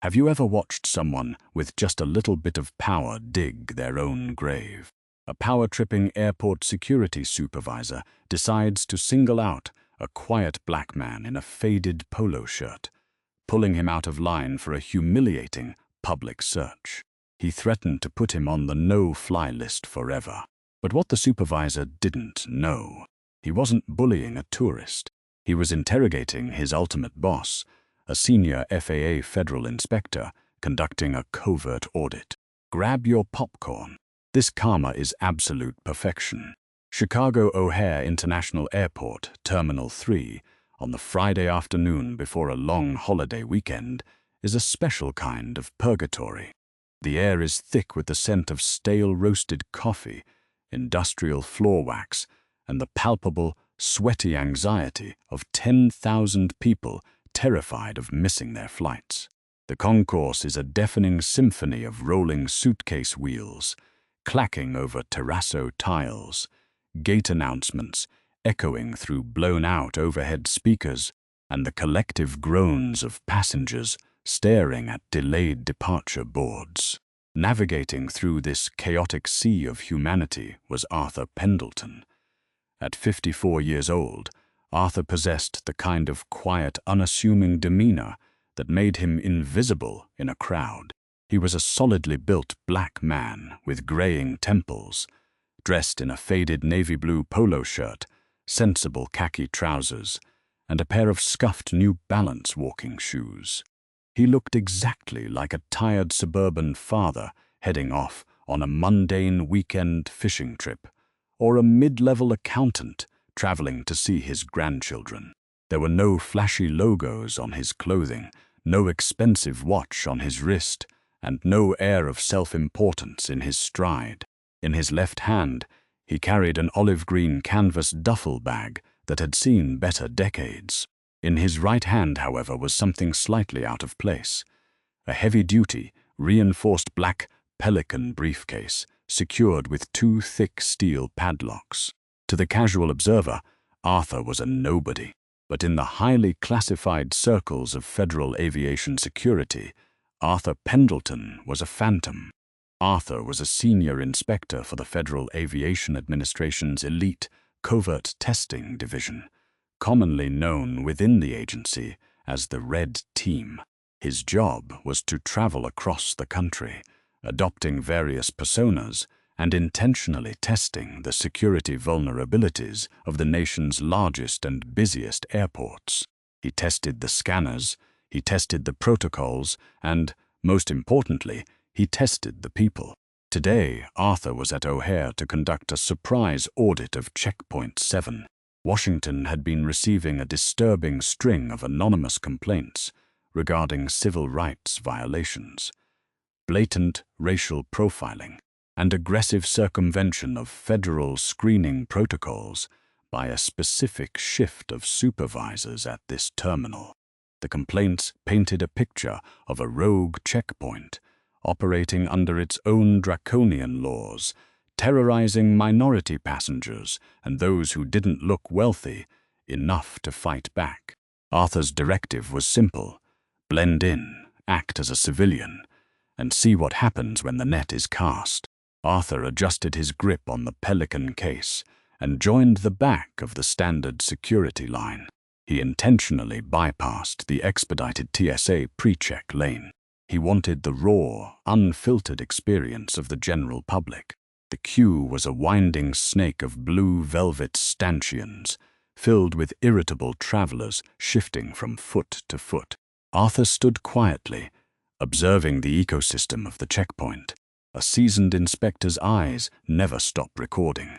Have you ever watched someone with just a little bit of power dig their own grave? A power-tripping airport security supervisor decides to single out a quiet black man in a faded polo shirt, pulling him out of line for a humiliating public search. He threatened to put him on the no-fly list forever. But what the supervisor didn't know, he wasn't bullying a tourist. He was interrogating his ultimate boss, a Senior FAA Federal Inspector, conducting a covert audit. Grab your popcorn. This karma is absolute perfection. Chicago O'Hare International Airport, Terminal 3, on the Friday afternoon before a long holiday weekend, is a special kind of purgatory. The air is thick with the scent of stale roasted coffee, industrial floor wax, and the palpable, sweaty anxiety of 10,000 people terrified of missing their flights. The concourse is a deafening symphony of rolling suitcase wheels, clacking over terrazzo tiles, gate announcements echoing through blown-out overhead speakers, and the collective groans of passengers staring at delayed departure boards. Navigating through this chaotic sea of humanity was Arthur Pendleton. At 54 years old, Arthur possessed the kind of quiet, unassuming demeanor that made him invisible in a crowd. He was a solidly built black man with graying temples, dressed in a faded navy blue polo shirt, sensible khaki trousers, and a pair of scuffed New Balance walking shoes. He looked exactly like a tired suburban father heading off on a mundane weekend fishing trip, or a mid-level accountant traveling to see his grandchildren. There were no flashy logos on his clothing, no expensive watch on his wrist, and no air of self-importance in his stride. In his left hand, he carried an olive-green canvas duffel bag that had seen better decades. In his right hand, however, was something slightly out of place, a heavy-duty, reinforced black Pelican briefcase, secured with two thick steel padlocks. To the casual observer, Arthur was a nobody, but in the highly classified circles of federal aviation security, Arthur Pendleton was a phantom. Arthur was a senior inspector for the Federal Aviation Administration's elite covert testing division, commonly known within the agency as the Red Team. His job was to travel across the country, adopting various personas and intentionally testing the security vulnerabilities of the nation's largest and busiest airports. He tested the scanners, he tested the protocols, and, most importantly, he tested the people. Today, Arthur was at O'Hare to conduct a surprise audit of Checkpoint 7. Washington had been receiving a disturbing string of anonymous complaints regarding civil rights violations, blatant racial profiling, and aggressive circumvention of federal screening protocols by a specific shift of supervisors at this terminal. The complaints painted a picture of a rogue checkpoint operating under its own draconian laws, terrorizing minority passengers and those who didn't look wealthy enough to fight back. Arthur's directive was simple: blend in, act as a civilian, and see what happens when the net is cast. Arthur adjusted his grip on the Pelican case and joined the back of the standard security line. He intentionally bypassed the expedited TSA pre-check lane. He wanted the raw, unfiltered experience of the general public. The queue was a winding snake of blue velvet stanchions, filled with irritable travelers shifting from foot to foot. Arthur stood quietly, observing the ecosystem of the checkpoint. A seasoned inspector's eyes never stop recording.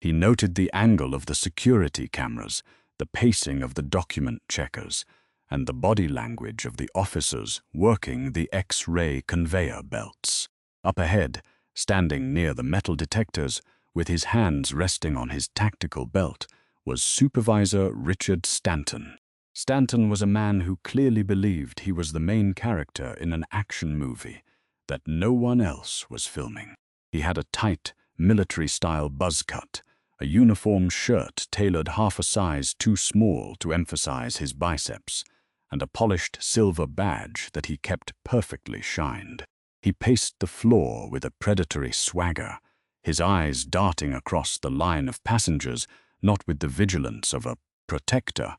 He noted the angle of the security cameras, the pacing of the document checkers, and the body language of the officers working the X-ray conveyor belts. Up ahead, standing near the metal detectors, with his hands resting on his tactical belt, was Supervisor Richard Stanton. Stanton was a man who clearly believed he was the main character in an action movie that no one else was filming. He had a tight, military-style buzz cut, a uniform shirt tailored half a size too small to emphasize his biceps, and a polished silver badge that he kept perfectly shined. He paced the floor with a predatory swagger, his eyes darting across the line of passengers, not with the vigilance of a protector,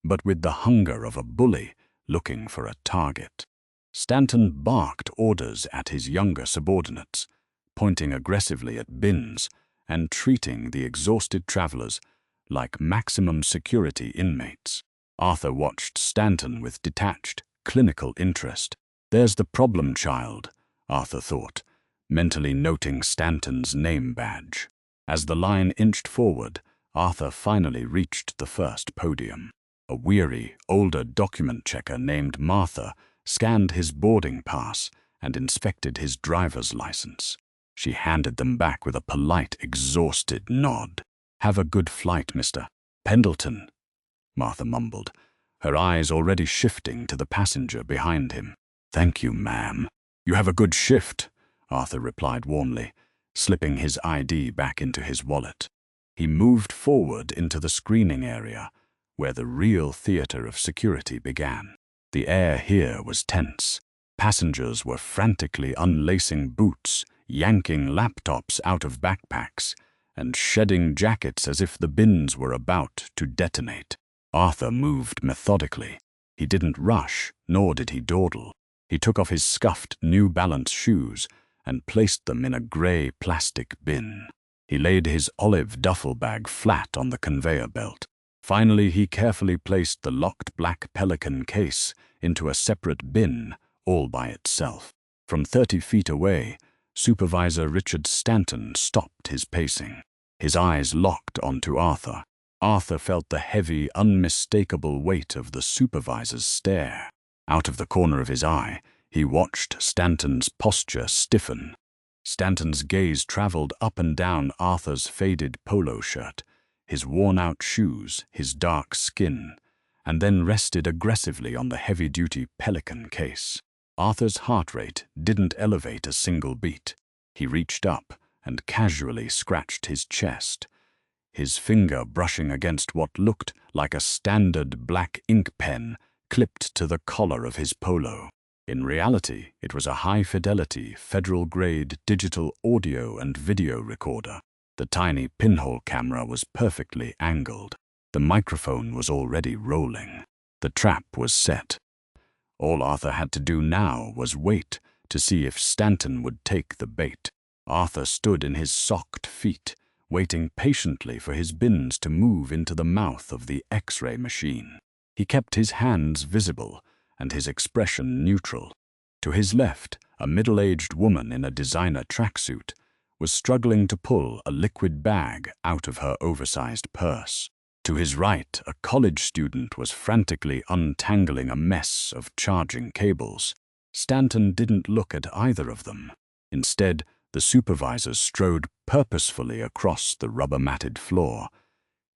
but with the hunger of a bully looking for a target. Stanton barked orders at his younger subordinates, pointing aggressively at bins and treating the exhausted travelers like maximum security inmates. Arthur watched Stanton with detached, clinical interest. "There's the problem child," Arthur thought, mentally noting Stanton's name badge. As the line inched forward, Arthur finally reached the first podium. A weary, older document checker named Martha scanned his boarding pass and inspected his driver's license. She handed them back with a polite, exhausted nod. "Have a good flight, Mr. Pendleton," Martha mumbled, her eyes already shifting to the passenger behind him. "Thank you, ma'am." "You have a good shift," Arthur replied warmly, slipping his ID back into his wallet. He moved forward into the screening area, where the real theater of security began. The air here was tense. Passengers were frantically unlacing boots, yanking laptops out of backpacks, and shedding jackets as if the bins were about to detonate. Arthur moved methodically. He didn't rush, nor did he dawdle. He took off his scuffed New Balance shoes and placed them in a gray plastic bin. He laid his olive duffel bag flat on the conveyor belt. Finally, he carefully placed the locked black Pelican case into a separate bin all by itself. From 30 feet away, Supervisor Richard Stanton stopped his pacing. His eyes locked onto Arthur. Arthur felt the heavy, unmistakable weight of the supervisor's stare. Out of the corner of his eye, he watched Stanton's posture stiffen. Stanton's gaze traveled up and down Arthur's faded polo shirt, his worn-out shoes, his dark skin, and then rested aggressively on the heavy-duty Pelican case. Arthur's heart rate didn't elevate a single beat. He reached up and casually scratched his chest, his finger brushing against what looked like a standard black ink pen clipped to the collar of his polo. In reality, it was a high-fidelity, federal-grade digital audio and video recorder. The tiny pinhole camera was perfectly angled. The microphone was already rolling. The trap was set. All Arthur had to do now was wait to see if Stanton would take the bait. Arthur stood in his socked feet, waiting patiently for his bins to move into the mouth of the X-ray machine. He kept his hands visible and his expression neutral. To his left, a middle-aged woman in a designer tracksuit was struggling to pull a liquid bag out of her oversized purse. To his right, a college student was frantically untangling a mess of charging cables. Stanton didn't look at either of them. Instead, the supervisor strode purposefully across the rubber-matted floor,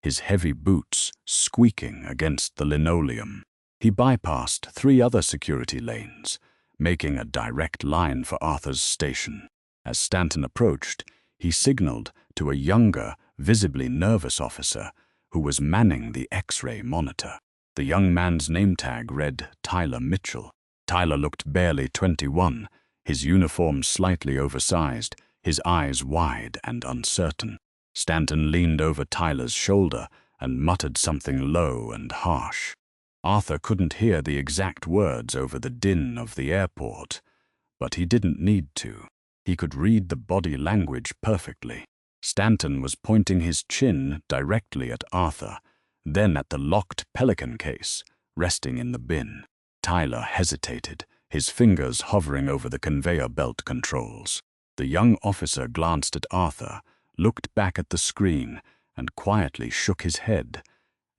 his heavy boots squeaking against the linoleum. He bypassed 3 other security lanes, making a direct line for Arthur's station. As Stanton approached, he signaled to a younger, visibly nervous officer who was manning the X-ray monitor. The young man's name tag read Tyler Mitchell. Tyler looked barely 21, his uniform slightly oversized, his eyes wide and uncertain. Stanton leaned over Tyler's shoulder and muttered something low and harsh. Arthur couldn't hear the exact words over the din of the airport, but he didn't need to. He could read the body language perfectly. Stanton was pointing his chin directly at Arthur, then at the locked Pelican case, resting in the bin. Tyler hesitated, his fingers hovering over the conveyor belt controls. The young officer glanced at Arthur, looked back at the screen, and quietly shook his head,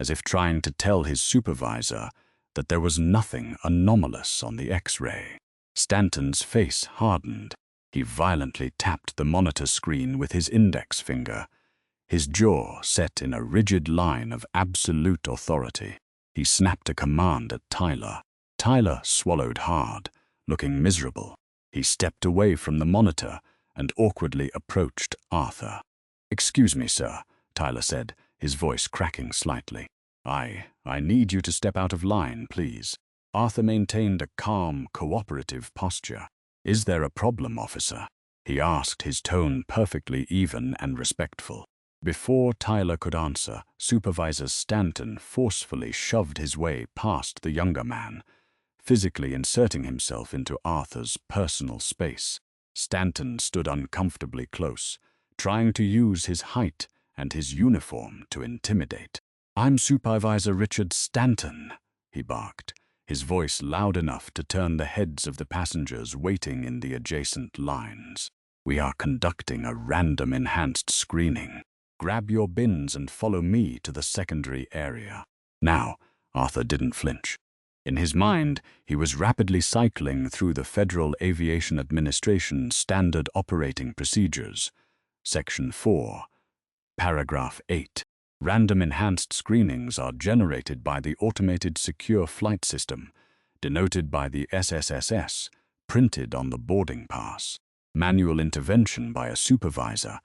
as if trying to tell his supervisor that there was nothing anomalous on the X-ray. Stanton's face hardened. He violently tapped the monitor screen with his index finger, his jaw set in a rigid line of absolute authority. He snapped a command at Tyler. Tyler swallowed hard, looking miserable. He stepped away from the monitor and awkwardly approached Arthur. "Excuse me, sir," Tyler said, his voice cracking slightly. I need you to step out of line, please." Arthur maintained a calm, cooperative posture. "Is there a problem, officer?" he asked, his tone perfectly even and respectful. Before Tyler could answer, Supervisor Stanton forcefully shoved his way past the younger man, physically inserting himself into Arthur's personal space. Stanton stood uncomfortably close, trying to use his height and his uniform to intimidate. "I'm Supervisor Richard Stanton," he barked, his voice loud enough to turn the heads of the passengers waiting in the adjacent lines. "We are conducting a random enhanced screening. Grab your bins and follow me to the secondary area." Now, Arthur didn't flinch. In his mind, he was rapidly cycling through the Federal Aviation Administration Standard Operating Procedures. Section 4, Paragraph 8. Random enhanced screenings are generated by the Automated Secure Flight System, denoted by the SSSS, printed on the boarding pass. Manual intervention by a supervisor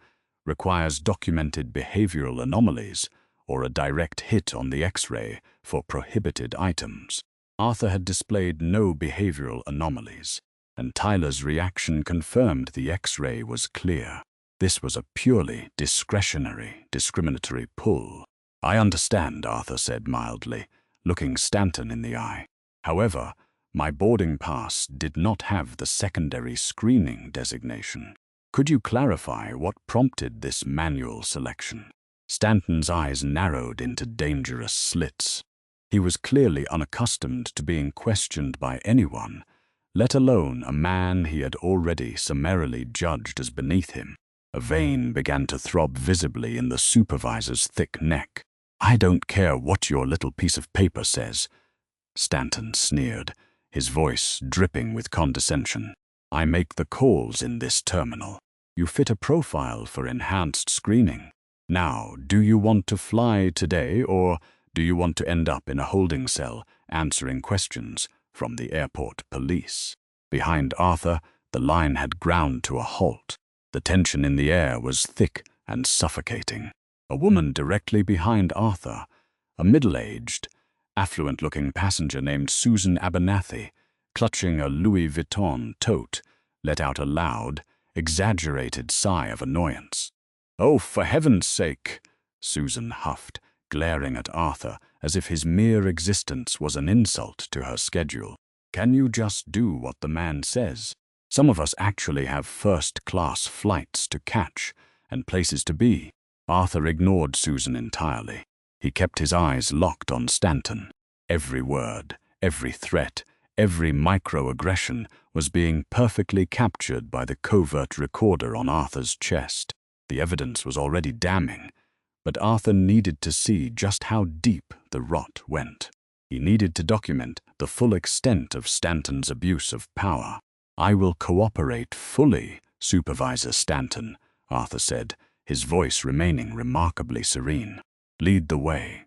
requires documented behavioral anomalies or a direct hit on the X-ray for prohibited items. Arthur had displayed no behavioral anomalies, and Tyler's reaction confirmed the X-ray was clear. This was a purely discriminatory pull. "I understand," Arthur said mildly, looking Stanton in the eye. "However, my boarding pass did not have the secondary screening designation. Could you clarify what prompted this manual selection?" Stanton's eyes narrowed into dangerous slits. He was clearly unaccustomed to being questioned by anyone, let alone a man he had already summarily judged as beneath him. A vein began to throb visibly in the supervisor's thick neck. "I don't care what your little piece of paper says," Stanton sneered, his voice dripping with condescension. "I make the calls in this terminal. You fit a profile for enhanced screening. Now, do you want to fly today, or do you want to end up in a holding cell answering questions from the airport police?" Behind Arthur, the line had ground to a halt. The tension in the air was thick and suffocating. A woman directly behind Arthur, a middle-aged, affluent-looking passenger named Susan Abernathy, clutching a Louis Vuitton tote, let out a loud, exaggerated sigh of annoyance. "Oh, for heaven's sake," Susan huffed, glaring at Arthur as if his mere existence was an insult to her schedule. "Can you just do what the man says? Some of us actually have first-class flights to catch and places to be." Arthur ignored Susan entirely. He kept his eyes locked on Stanton. Every word, every threat, every microaggression was being perfectly captured by the covert recorder on Arthur's chest. The evidence was already damning, but Arthur needed to see just how deep the rot went. He needed to document the full extent of Stanton's abuse of power. "I will cooperate fully, Supervisor Stanton," Arthur said, his voice remaining remarkably serene. "Lead the way."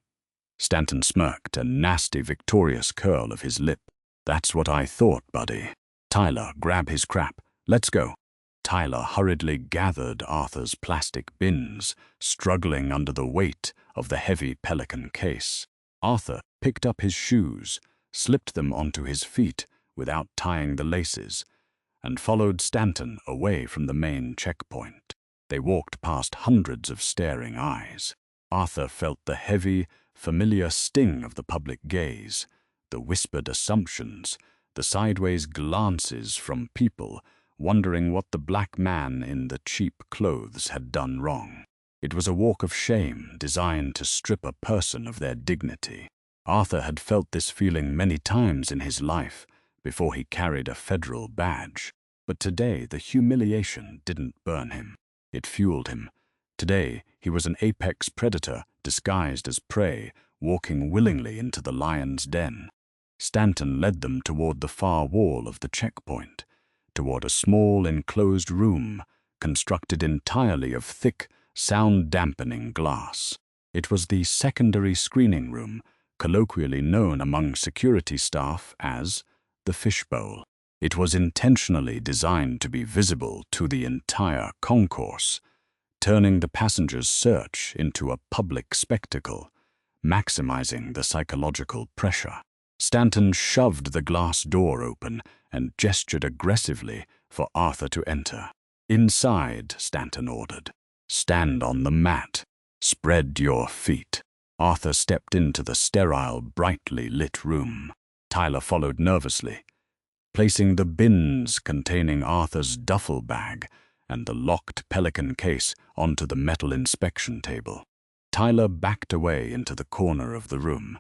Stanton smirked, a nasty, victorious curl of his lip. "That's what I thought, buddy. Tyler, grab his crap. Let's go." Tyler hurriedly gathered Arthur's plastic bins, struggling under the weight of the heavy Pelican case. Arthur picked up his shoes, slipped them onto his feet without tying the laces, and followed Stanton away from the main checkpoint. They walked past hundreds of staring eyes. Arthur felt the heavy, familiar sting of the public gaze, the whispered assumptions, the sideways glances from people wondering what the black man in the cheap clothes had done wrong. It was a walk of shame designed to strip a person of their dignity. Arthur had felt this feeling many times in his life before he carried a federal badge. But today the humiliation didn't burn him. It fueled him. Today he was an apex predator disguised as prey, walking willingly into the lion's den. Stanton led them toward the far wall of the checkpoint, toward a small enclosed room constructed entirely of thick, sound-dampening glass. It was the secondary screening room, colloquially known among security staff as the fishbowl. It was intentionally designed to be visible to the entire concourse, turning the passengers' search into a public spectacle, maximizing the psychological pressure. Stanton shoved the glass door open and gestured aggressively for Arthur to enter. "Inside," Stanton ordered. "Stand on the mat. Spread your feet." Arthur stepped into the sterile, brightly lit room. Tyler followed nervously, placing the bins containing Arthur's duffel bag and the locked Pelican case onto the metal inspection table. Tyler backed away into the corner of the room,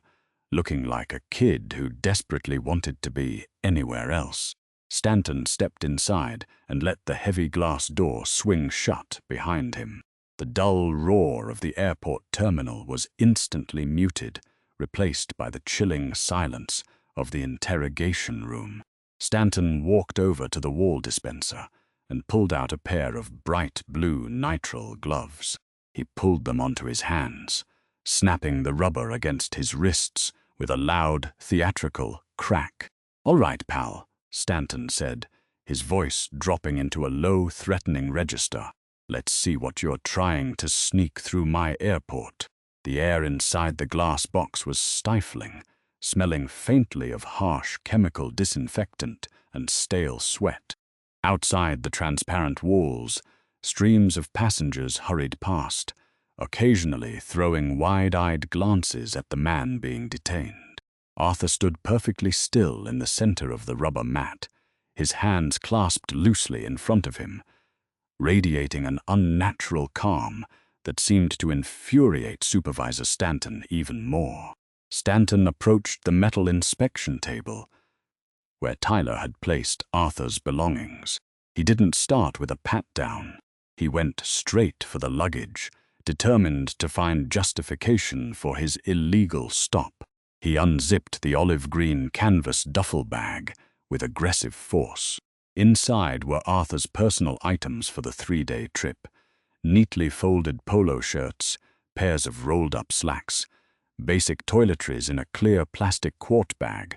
looking like a kid who desperately wanted to be anywhere else. Stanton stepped inside and let the heavy glass door swing shut behind him. The dull roar of the airport terminal was instantly muted, replaced by the chilling silence of the interrogation room. Stanton walked over to the wall dispenser and pulled out a pair of bright blue nitrile gloves. He pulled them onto his hands, snapping the rubber against his wrists with a loud, theatrical crack. "All right, pal," Stanton said, his voice dropping into a low, threatening register. "Let's see what you're trying to sneak through my airport." The air inside the glass box was stifling, smelling faintly of harsh chemical disinfectant and stale sweat. Outside the transparent walls, streams of passengers hurried past, occasionally throwing wide-eyed glances at the man being detained. Arthur stood perfectly still in the center of the rubber mat, his hands clasped loosely in front of him, radiating an unnatural calm that seemed to infuriate Supervisor Stanton even more. Stanton approached the metal inspection table, where Tyler had placed Arthur's belongings. He didn't start with a pat-down. He went straight for the luggage, determined to find justification for his illegal stop. He unzipped the olive-green canvas duffel bag with aggressive force. Inside were Arthur's personal items for the 3-day trip: neatly folded polo shirts, pairs of rolled-up slacks, basic toiletries in a clear plastic quart bag,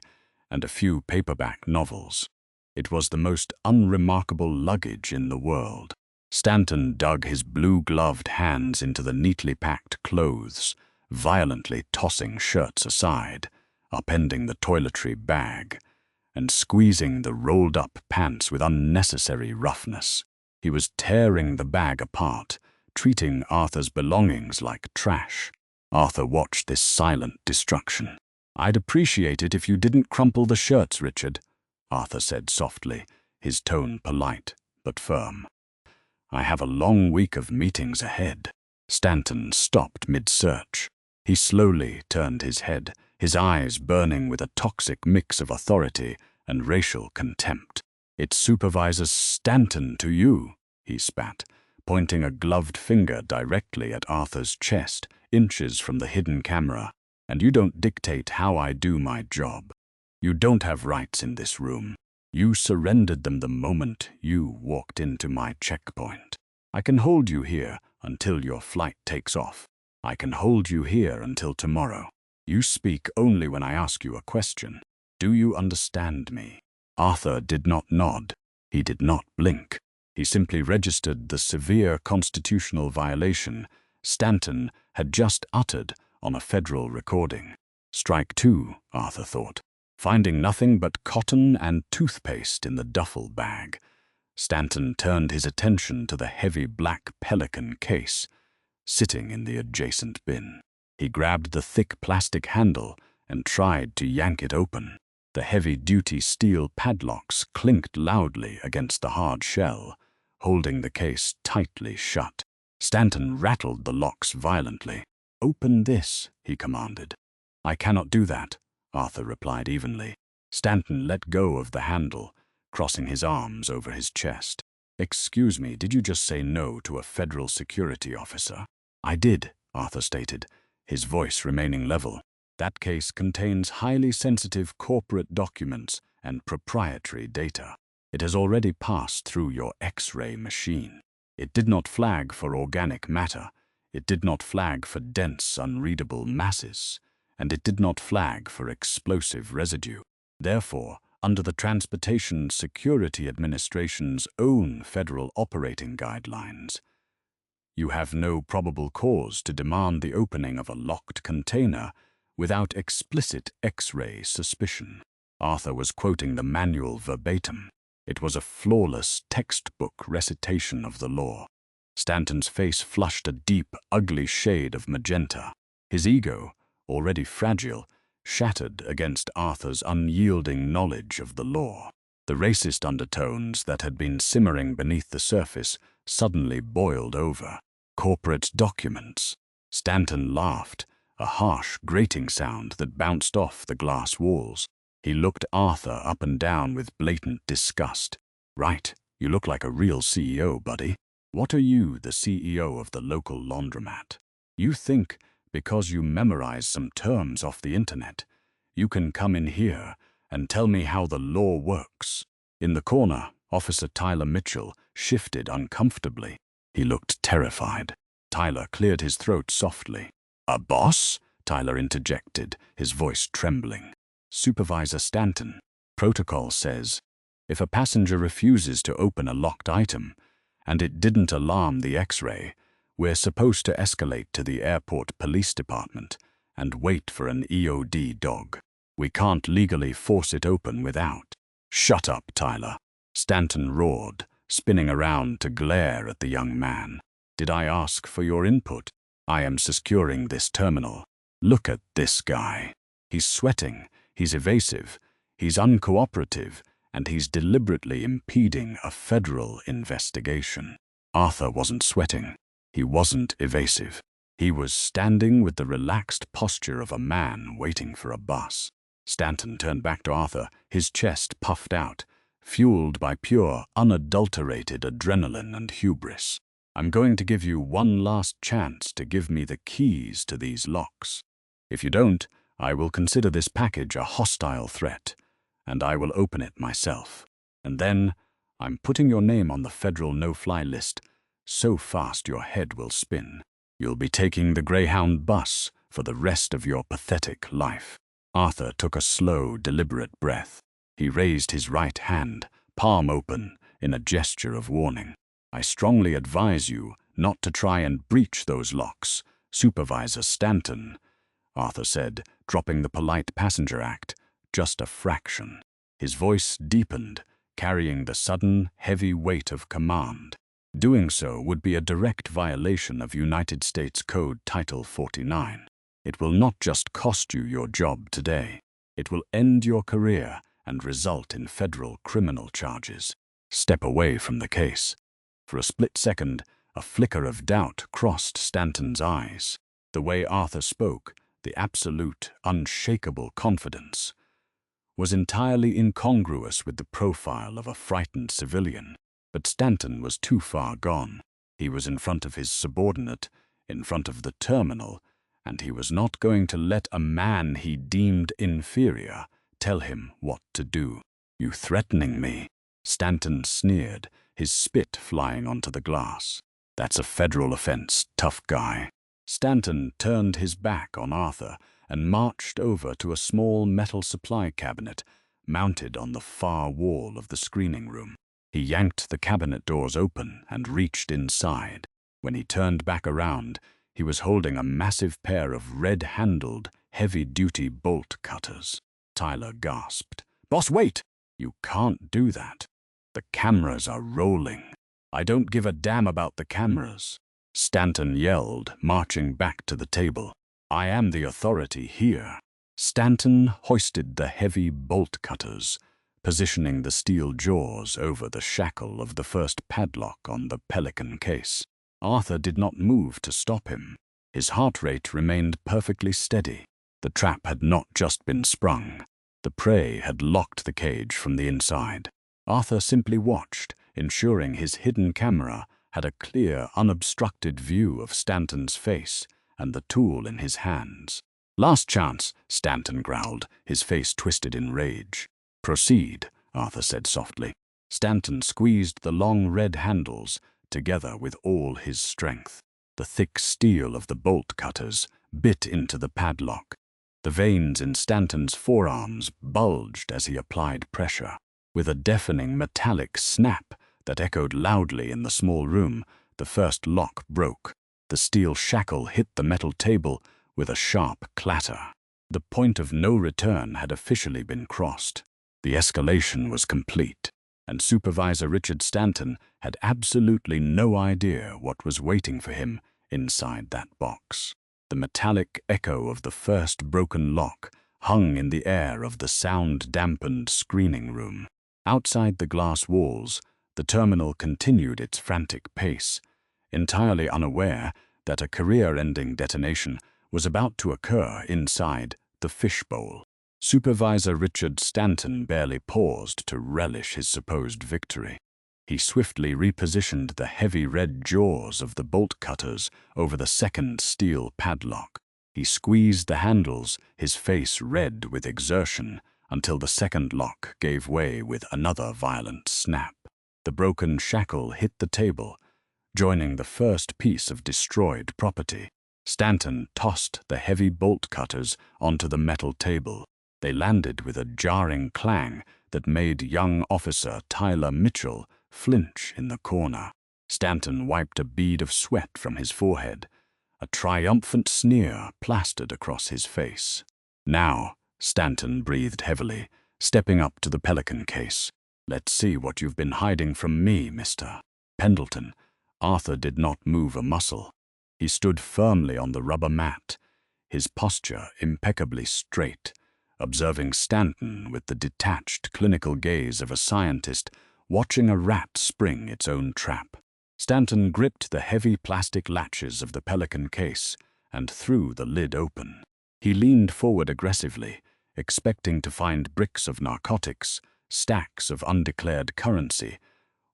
and a few paperback novels. It was the most unremarkable luggage in the world. Stanton dug his blue-gloved hands into the neatly packed clothes, violently tossing shirts aside, upending the toiletry bag, and squeezing the rolled-up pants with unnecessary roughness. He was tearing the bag apart, treating Arthur's belongings like trash. Arthur watched this silent destruction. "I'd appreciate it if you didn't crumple the shirts, Richard," Arthur said softly, his tone polite but firm. "I have a long week of meetings ahead." Stanton stopped mid-search. He slowly turned his head, his eyes burning with a toxic mix of authority and racial contempt. "It's Supervisor Stanton to you," he spat, pointing a gloved finger directly at Arthur's chest, inches from the hidden camera. "And you don't dictate how I do my job. You don't have rights in this room. You surrendered them the moment you walked into my checkpoint. I can hold you here until your flight takes off. I can hold you here until tomorrow. You speak only when I ask you a question. Do you understand me?" Arthur did not nod. He did not blink. He simply registered the severe constitutional violation Stanton had just uttered on a federal recording. Strike two, Arthur thought. Finding nothing but cotton and toothpaste in the duffel bag, Stanton turned his attention to the heavy black Pelican case, sitting in the adjacent bin. He grabbed the thick plastic handle and tried to yank it open. The heavy-duty steel padlocks clinked loudly against the hard shell, holding the case tightly shut. Stanton rattled the locks violently. "Open this," he commanded. "I cannot do that," Arthur replied evenly. Stanton let go of the handle, crossing his arms over his chest. "Excuse me, did you just say no to a federal security officer?" "I did," Arthur stated, his voice remaining level. "That case contains highly sensitive corporate documents and proprietary data. It has already passed through your X-ray machine. It did not flag for organic matter, it did not flag for dense, unreadable masses, and it did not flag for explosive residue. Therefore, under the Transportation Security Administration's own federal operating guidelines, You have no probable cause to demand the opening of a locked container without explicit X-ray suspicion. Arthur was quoting the manual verbatim. It was a flawless textbook recitation of the law. Stanton's face flushed a deep, ugly shade of magenta. His ego, already fragile, shattered against Arthur's unyielding knowledge of the law. The racist undertones that had been simmering beneath the surface suddenly boiled over. Corporate documents. Stanton laughed, a harsh, grating sound that bounced off the glass walls. He looked Arthur up and down with blatant disgust. Right, you look like a real CEO, buddy. What are you, the CEO of the local laundromat? You think, because you memorize some terms off the internet, you can come in here and tell me how the law works? In the corner, Officer Tyler Mitchell shifted uncomfortably. He looked terrified. Tyler cleared his throat softly. "A boss?" Tyler interjected, his voice trembling. "Supervisor Stanton, protocol says, if a passenger refuses to open a locked item, and it didn't alarm the X-ray, we're supposed to escalate to the airport police department and wait for an EOD dog. We can't legally force it open without." "Shut up, Tyler," Stanton roared, spinning around to glare at the young man. "Did I ask for your input? I am securing this terminal. Look at this guy. He's sweating, he's evasive, he's uncooperative, and he's deliberately impeding a federal investigation." Arthur wasn't sweating. He wasn't evasive. He was standing with the relaxed posture of a man waiting for a bus. Stanton turned back to Arthur, his chest puffed out, fueled by pure, unadulterated adrenaline and hubris. "I'm going to give you one last chance to give me the keys to these locks. If you don't, I will consider this package a hostile threat, and I will open it myself. And then, I'm putting your name on the federal no-fly list so fast your head will spin. You'll be taking the Greyhound bus for the rest of your pathetic life." Arthur took a slow, deliberate breath. He raised his right hand, palm open, in a gesture of warning. "I strongly advise you not to try and breach those locks, Supervisor Stanton," Arthur said, dropping the polite passenger act just a fraction. His voice deepened, carrying the sudden, heavy weight of command. Doing so would be a direct violation of United States Code Title 49. It will not just cost you your job today. It will end your career and result in federal criminal charges. Step away from the case. For a split second, a flicker of doubt crossed Stanton's eyes. The way Arthur spoke, the absolute, unshakable confidence, was entirely incongruous with the profile of a frightened civilian. But Stanton was too far gone. He was in front of his subordinate, in front of the terminal, and he was not going to let a man he deemed inferior tell him what to do. "You threatening me?" Stanton sneered, his spit flying onto the glass. "That's a federal offense, tough guy." Stanton turned his back on Arthur and marched over to a small metal supply cabinet mounted on the far wall of the screening room. He yanked the cabinet doors open and reached inside. When he turned back around, he was holding a massive pair of red-handled, heavy-duty bolt cutters. Tyler gasped. "Boss, wait! You can't do that. The cameras are rolling." "I don't give a damn about the cameras," Stanton yelled, marching back to the table. "I am the authority here." Stanton hoisted the heavy bolt cutters, positioning the steel jaws over the shackle of the first padlock on the Pelican case. Arthur did not move to stop him. His heart rate remained perfectly steady. The trap had not just been sprung. The prey had locked the cage from the inside. Arthur simply watched, ensuring his hidden camera had a clear, unobstructed view of Stanton's face and the tool in his hands. "Last chance," Stanton growled, his face twisted in rage. "Proceed," Arthur said softly. Stanton squeezed the long red handles together with all his strength. The thick steel of the bolt cutters bit into the padlock. The veins in Stanton's forearms bulged as he applied pressure. With a deafening metallic snap that echoed loudly in the small room, The first lock broke. The steel shackle hit the metal table with a sharp clatter. The point of no return had officially been crossed. The escalation was complete, and Supervisor Richard Stanton had absolutely no idea what was waiting for him inside that box. The metallic echo of the first broken lock hung in the air of the sound-dampened screening room. Outside the glass walls, the terminal continued its frantic pace, entirely unaware that a career-ending detonation was about to occur inside the fishbowl. Supervisor Richard Stanton barely paused to relish his supposed victory. He swiftly repositioned the heavy red jaws of the bolt cutters over the second steel padlock. He squeezed the handles, his face red with exertion, until the second lock gave way with another violent snap. The broken shackle hit the table, joining the first piece of destroyed property. Stanton tossed the heavy bolt cutters onto the metal table. They landed with a jarring clang that made young officer Tyler Mitchell flinch in the corner. Stanton wiped a bead of sweat from his forehead. A triumphant sneer plastered across his face. "Now," Stanton breathed heavily, stepping up to the Pelican case. "Let's see what you've been hiding from me, Mr. Pendleton." Arthur did not move a muscle. He stood firmly on the rubber mat, his posture impeccably straight, observing Stanton with the detached clinical gaze of a scientist watching a rat spring its own trap. Stanton gripped the heavy plastic latches of the Pelican case and threw the lid open. He leaned forward aggressively, expecting to find bricks of narcotics, stacks of undeclared currency,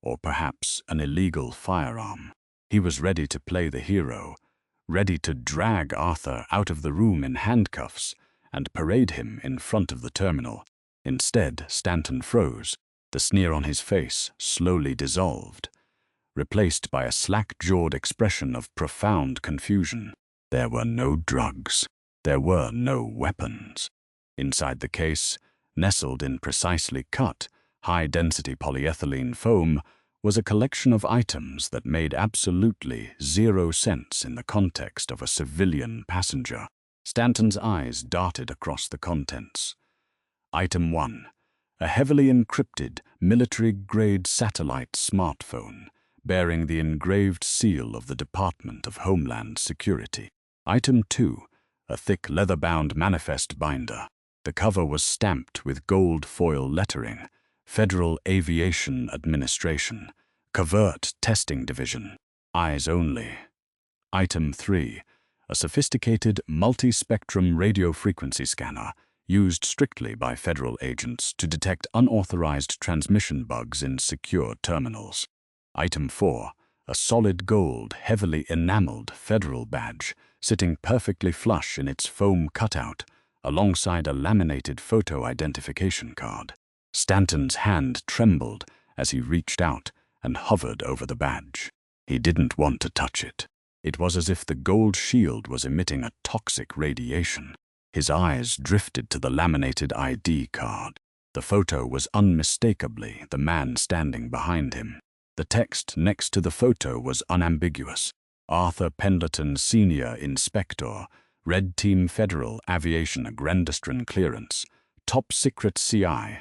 or perhaps an illegal firearm. He was ready to play the hero, ready to drag Arthur out of the room in handcuffs and parade him in front of the terminal. Instead, Stanton froze. The sneer on his face slowly dissolved, replaced by a slack-jawed expression of profound confusion. There were no drugs. There were no weapons. Inside the case, nestled in precisely cut, high-density polyethylene foam, was a collection of items that made absolutely zero sense in the context of a civilian passenger. Stanton's eyes darted across the contents. Item 1. A heavily encrypted, military-grade satellite smartphone bearing the engraved seal of the Department of Homeland Security. Item 2. A thick leather-bound manifest binder. The cover was stamped with gold foil lettering, Federal Aviation Administration, Covert Testing Division, eyes only. Item 3. A sophisticated multi-spectrum radio frequency scanner used strictly by federal agents to detect unauthorized transmission bugs in secure terminals. Item 4. A solid gold, heavily enameled federal badge sitting perfectly flush in its foam cutout alongside a laminated photo identification card. Stanton's hand trembled as he reached out and hovered over the badge. He didn't want to touch it. It was as if the gold shield was emitting a toxic radiation. His eyes drifted to the laminated ID card. The photo was unmistakably the man standing behind him. The text next to the photo was unambiguous. Arthur Pendleton, Senior Inspector, Red Team Federal Aviation Agrandistran Clearance, Top Secret CI.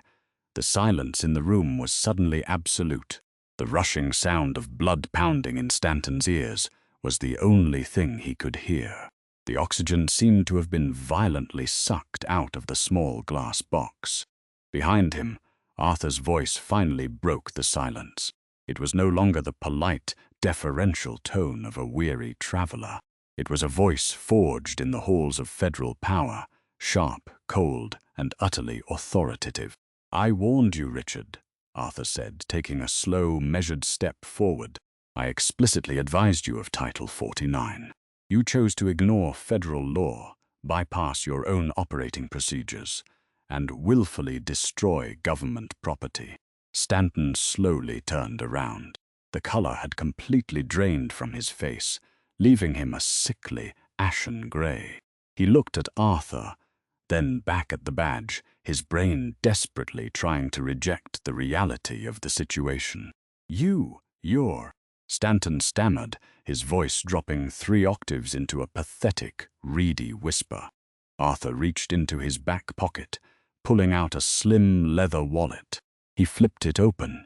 The silence in the room was suddenly absolute. The rushing sound of blood pounding in Stanton's ears was the only thing he could hear. The oxygen seemed to have been violently sucked out of the small glass box. Behind him, Arthur's voice finally broke the silence. It was no longer the polite, deferential tone of a weary traveler. It was a voice forged in the halls of federal power, sharp, cold, and utterly authoritative. "I warned you, Richard," Arthur said, taking a slow, measured step forward. "I explicitly advised you of Title 49. You chose to ignore federal law, bypass your own operating procedures, and willfully destroy government property." Stanton slowly turned around. The color had completely drained from his face, leaving him a sickly, ashen gray. He looked at Arthur, then back at the badge, his brain desperately trying to reject the reality of the situation. You're Stanton stammered, his voice dropping 3 octaves into a pathetic, reedy whisper. Arthur reached into his back pocket, pulling out a slim leather wallet. He flipped it open,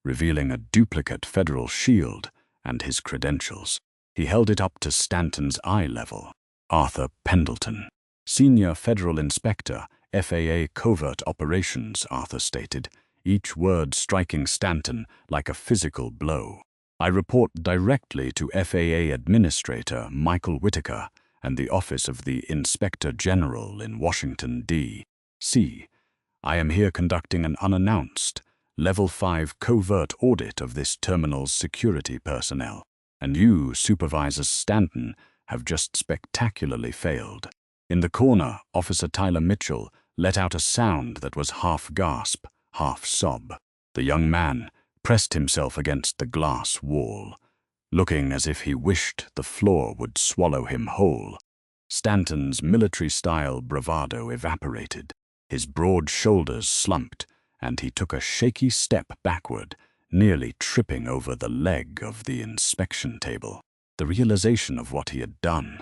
revealing a duplicate federal shield and his credentials. He held it up to Stanton's eye level. Arthur Pendleton, Senior Federal Inspector, FAA Covert Operations, Arthur stated, each word striking Stanton like a physical blow. I report directly to FAA Administrator Michael Whitaker and the Office of the Inspector General in Washington, D.C. I am here conducting an unannounced, Level 5 covert audit of this terminal's security personnel, and you, Supervisor Stanton, have just spectacularly failed. In the corner, Officer Tyler Mitchell let out a sound that was half gasp, half sob. The young man pressed himself against the glass wall, looking as if he wished the floor would swallow him whole. Stanton's military-style bravado evaporated. His broad shoulders slumped, and he took a shaky step backward, nearly tripping over the leg of the inspection table. The realization of what he had done,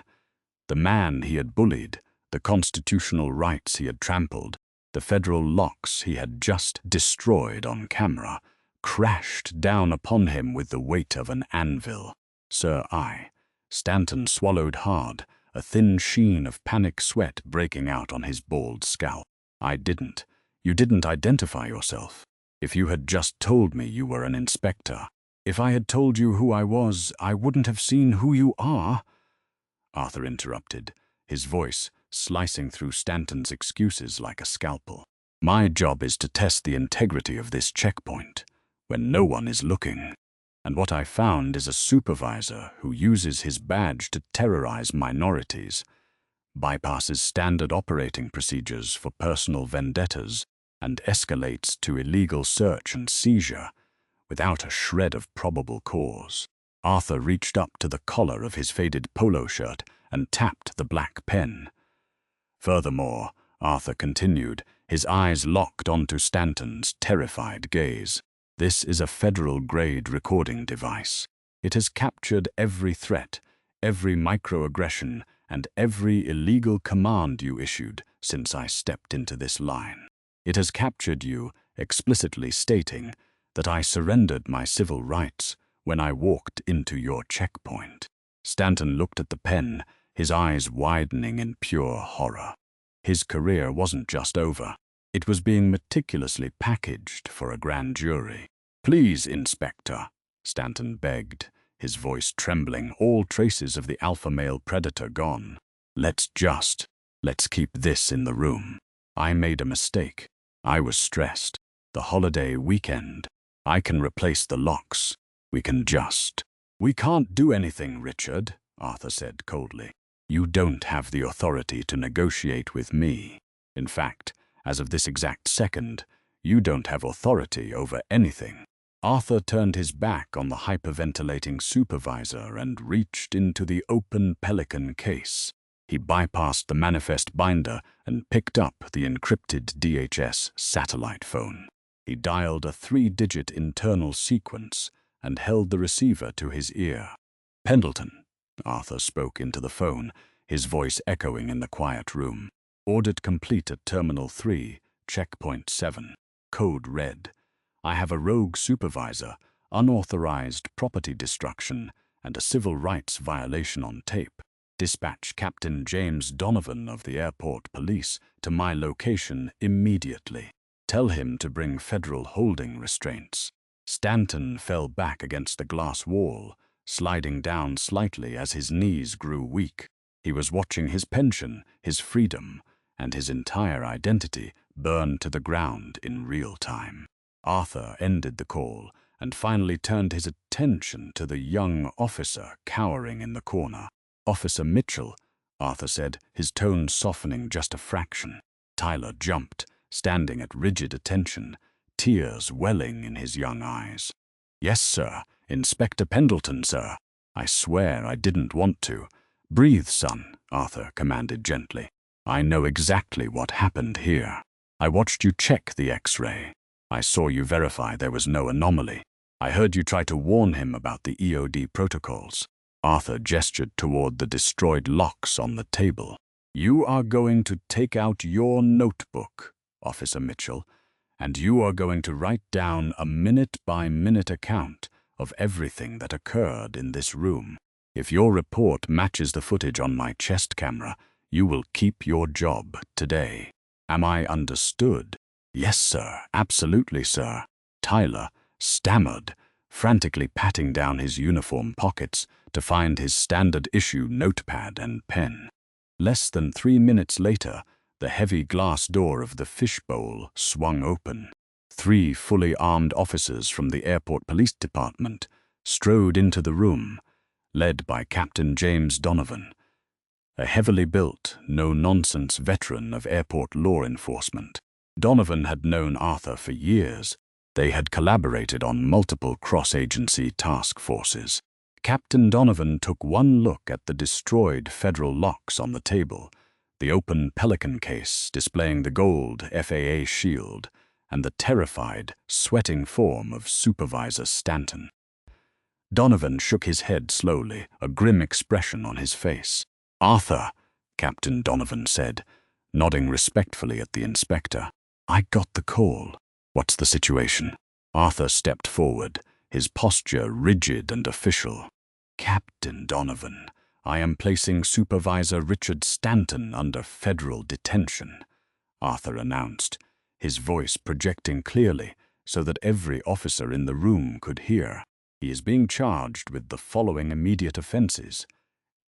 the man he had bullied, the constitutional rights he had trampled, the federal locks he had just destroyed on camera, crashed down upon him with the weight of an anvil. Stanton swallowed hard, a thin sheen of panic sweat breaking out on his bald scalp. You didn't identify yourself. If you had just told me you were an inspector. If I had told you who I was, I wouldn't have seen who you are. Arthur interrupted, his voice slicing through Stanton's excuses like a scalpel. My job is to test the integrity of this checkpoint when no one is looking. And what I found is a supervisor who uses his badge to terrorize minorities, bypasses standard operating procedures for personal vendettas, and escalates to illegal search and seizure without a shred of probable cause. Arthur reached up to the collar of his faded polo shirt and tapped the black pen. Furthermore, Arthur continued, his eyes locked onto Stanton's terrified gaze. This is a federal-grade recording device. It has captured every threat, every microaggression, and every illegal command you issued since I stepped into this line. It has captured you, explicitly stating that I surrendered my civil rights when I walked into your checkpoint. Stanton looked at the pen, his eyes widening in pure horror. His career wasn't just over. It was being meticulously packaged for a grand jury. Please, Inspector, Stanton begged, his voice trembling, all traces of the alpha male predator gone. Let's keep this in the room. I made a mistake. I was stressed. The holiday weekend. I can replace the locks. We can't do anything, Richard, Arthur said coldly. You don't have the authority to negotiate with me. In fact, as of this exact second, you don't have authority over anything. Arthur turned his back on the hyperventilating supervisor and reached into the open Pelican case. He bypassed the manifest binder and picked up the encrypted DHS satellite phone. He dialed a 3-digit internal sequence and held the receiver to his ear. Pendleton, Arthur spoke into the phone, his voice echoing in the quiet room. Audit complete at Terminal 3, Checkpoint 7. Code red. I have a rogue supervisor, unauthorized property destruction, and a civil rights violation on tape. Dispatch Captain James Donovan of the Airport Police to my location immediately. Tell him to bring federal holding restraints. Stanton fell back against the glass wall, sliding down slightly as his knees grew weak. He was watching his pension, his freedom, and his entire identity burn to the ground in real time. Arthur ended the call and finally turned his attention to the young officer cowering in the corner. Officer Mitchell, Arthur said, his tone softening just a fraction. Tyler jumped, standing at rigid attention, tears welling in his young eyes. Yes, sir. Inspector Pendleton, sir. I swear I didn't want to. Breathe, son, Arthur commanded gently. I know exactly what happened here. I watched you check the X-ray. I saw you verify there was no anomaly. I heard you try to warn him about the EOD protocols. Arthur gestured toward the destroyed locks on the table. You are going to take out your notebook, Officer Mitchell, and you are going to write down a minute-by-minute account of everything that occurred in this room. If your report matches the footage on my chest camera, you will keep your job today. Am I understood? Yes, sir. Absolutely, sir. Tyler stammered, frantically patting down his uniform pockets to find his standard-issue notepad and pen. Less than 3 minutes later, the heavy glass door of the fishbowl swung open. 3 fully armed officers from the airport police department strode into the room, led by Captain James Donovan, a heavily built, no-nonsense veteran of airport law enforcement. Donovan had known Arthur for years. They had collaborated on multiple cross-agency task forces. Captain Donovan took one look at the destroyed federal locks on the table, the open Pelican case displaying the gold FAA shield, and the terrified, sweating form of Supervisor Stanton. Donovan shook his head slowly, a grim expression on his face. "Arthur," Captain Donovan said, nodding respectfully at the inspector. "I got the call. What's the situation?" Arthur stepped forward, his posture rigid and official. "Captain Donovan, I am placing Supervisor Richard Stanton under federal detention," Arthur announced, his voice projecting clearly so that every officer in the room could hear. "He is being charged with the following immediate offenses: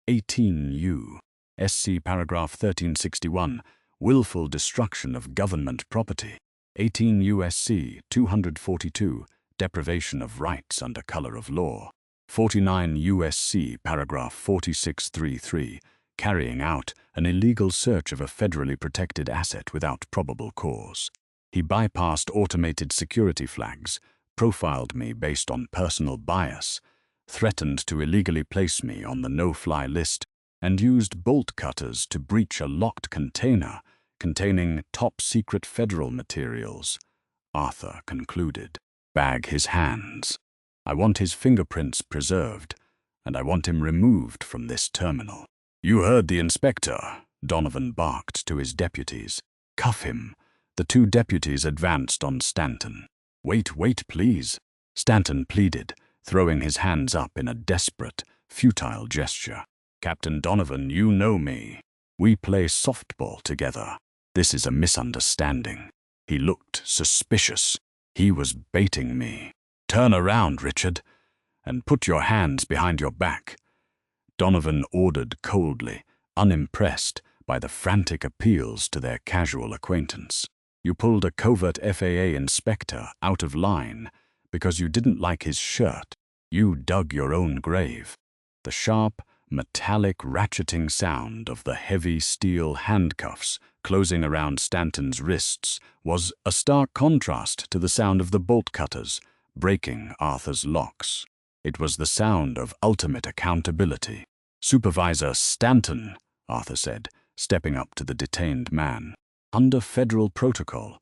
18 U. SC paragraph 1361, willful destruction of government property; 18 U.S.C. 242, deprivation of rights under color of law; 49 U.S.C. paragraph 4633, carrying out an illegal search of a federally protected asset without probable cause. He bypassed automated security flags, profiled me based on personal bias, threatened to illegally place me on the no-fly list, and used bolt cutters to breach a locked container containing top-secret federal materials," Arthur concluded. "Bag his hands. I want his fingerprints preserved, and I want him removed from this terminal." "You heard the inspector," Donovan barked to his deputies. "Cuff him." The 2 deputies advanced on Stanton. Wait, please," Stanton pleaded, throwing his hands up in a desperate, futile gesture. "Captain Donovan, you know me. We play softball together. This is a misunderstanding." He looked suspicious. He was baiting me. "Turn around, Richard, and put your hands behind your back," Donovan ordered coldly, unimpressed by the frantic appeals to their casual acquaintance. "You pulled a covert FAA inspector out of line because you didn't like his shirt. You dug your own grave." The sharp, metallic ratcheting sound of the heavy steel handcuffs closing around Stanton's wrists was a stark contrast to the sound of the bolt cutters breaking Arthur's locks. It was the sound of ultimate accountability. "Supervisor Stanton," Arthur said, stepping up to the detained man. "Under federal protocol,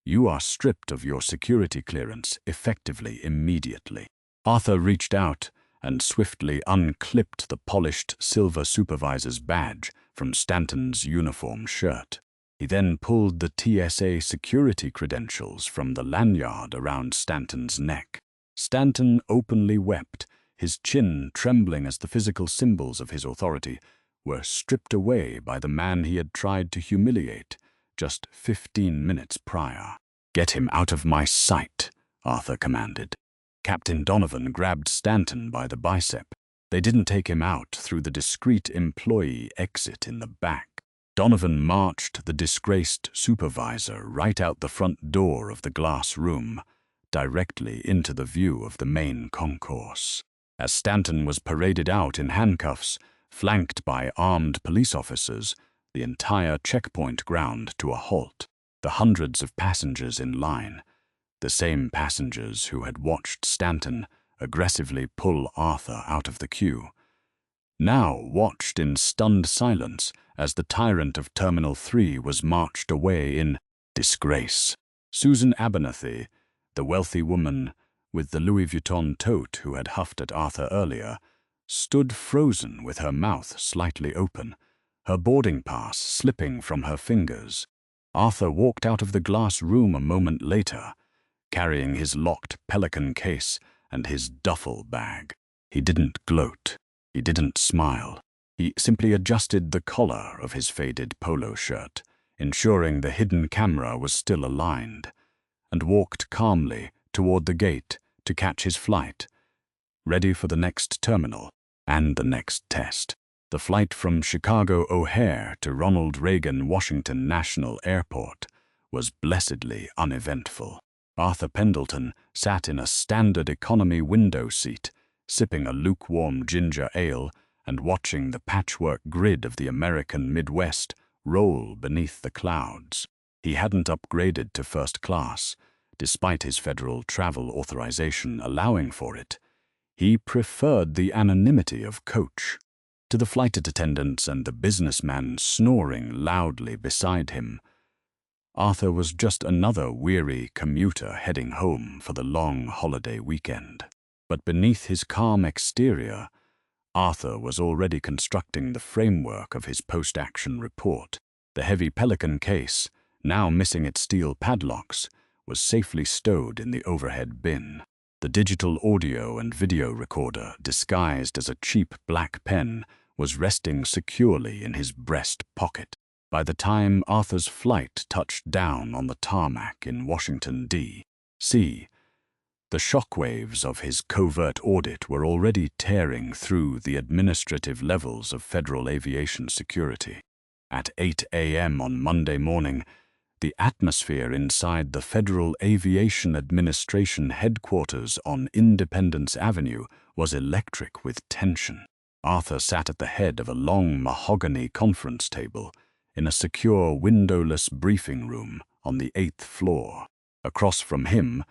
you are stripped of your security clearance effectively immediately." Arthur reached out and swiftly unclipped the polished silver supervisor's badge from Stanton's uniform shirt. He then pulled the TSA security credentials from the lanyard around Stanton's neck. Stanton openly wept, his chin trembling as the physical symbols of his authority were stripped away by the man he had tried to humiliate just 15 minutes prior. "Get him out of my sight," Arthur commanded. Captain Donovan grabbed Stanton by the bicep. They didn't take him out through the discreet employee exit in the back. Donovan marched the disgraced supervisor right out the front door of the glass room, directly into the view of the main concourse. As Stanton was paraded out in handcuffs, flanked by armed police officers, the entire checkpoint ground to a halt. The hundreds of passengers in line, the same passengers who had watched Stanton aggressively pull Arthur out of the queue, now watched in stunned silence as the tyrant of Terminal 3 was marched away in disgrace. Susan Abernathy, the wealthy woman with the Louis Vuitton tote who had huffed at Arthur earlier, stood frozen with her mouth slightly open, her boarding pass slipping from her fingers. Arthur walked out of the glass room a moment later, carrying his locked Pelican case and his duffel bag. He didn't gloat. He didn't smile. He simply adjusted the collar of his faded polo shirt, ensuring the hidden camera was still aligned, and walked calmly toward the gate to catch his flight, ready for the next terminal and the next test. The flight from Chicago O'Hare to Ronald Reagan Washington National Airport was blessedly uneventful. Arthur Pendleton sat in a standard economy window seat, sipping a lukewarm ginger ale and watching the patchwork grid of the American Midwest roll beneath the clouds. He hadn't upgraded to first class, despite his federal travel authorization allowing for it. He preferred the anonymity of coach. To the flight attendants and the businessman snoring loudly beside him, Arthur was just another weary commuter heading home for the long holiday weekend. But beneath his calm exterior, Arthur was already constructing the framework of his post-action report. The heavy Pelican case, now missing its steel padlocks, was safely stowed in the overhead bin. The digital audio and video recorder, disguised as a cheap black pen, was resting securely in his breast pocket. By the time Arthur's flight touched down on the tarmac in Washington, D.C., the shockwaves of his covert audit were already tearing through the administrative levels of federal aviation security. At 8 a.m. on Monday morning, the atmosphere inside the Federal Aviation Administration headquarters on Independence Avenue was electric with tension. Arthur sat at the head of a long mahogany conference table in a secure windowless briefing room on the 8th floor. Across from him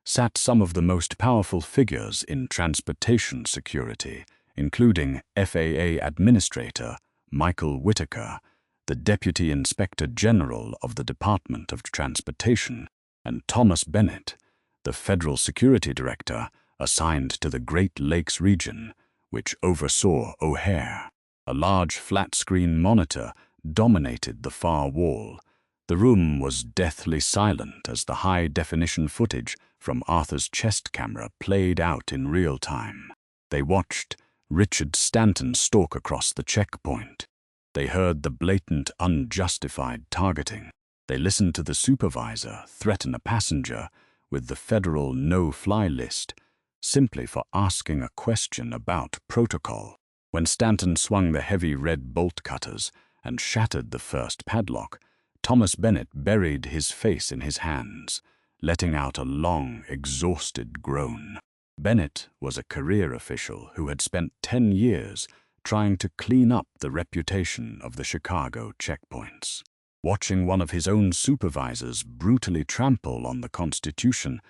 sat some of the most powerful figures in transportation security, including FAA Administrator Michael Whitaker, the Deputy Inspector General of the Department of Transportation, and Thomas Bennett, the Federal Security Director assigned to the Great Lakes region, which oversaw O'Hare. A large flat-screen monitor dominated the far wall. The room was deathly silent as the high-definition footage from Arthur's chest camera played out in real time. They watched Richard Stanton stalk across the checkpoint. They heard the blatant, unjustified targeting. They listened to the supervisor threaten a passenger with the federal no-fly list simply for asking a question about protocol. When Stanton swung the heavy red bolt cutters and shattered the first padlock, Thomas Bennett buried his face in his hands, letting out a long, exhausted groan. Bennett was a career official who had spent 10 years trying to clean up the reputation of the Chicago checkpoints. Watching one of his own supervisors brutally trample on the Constitution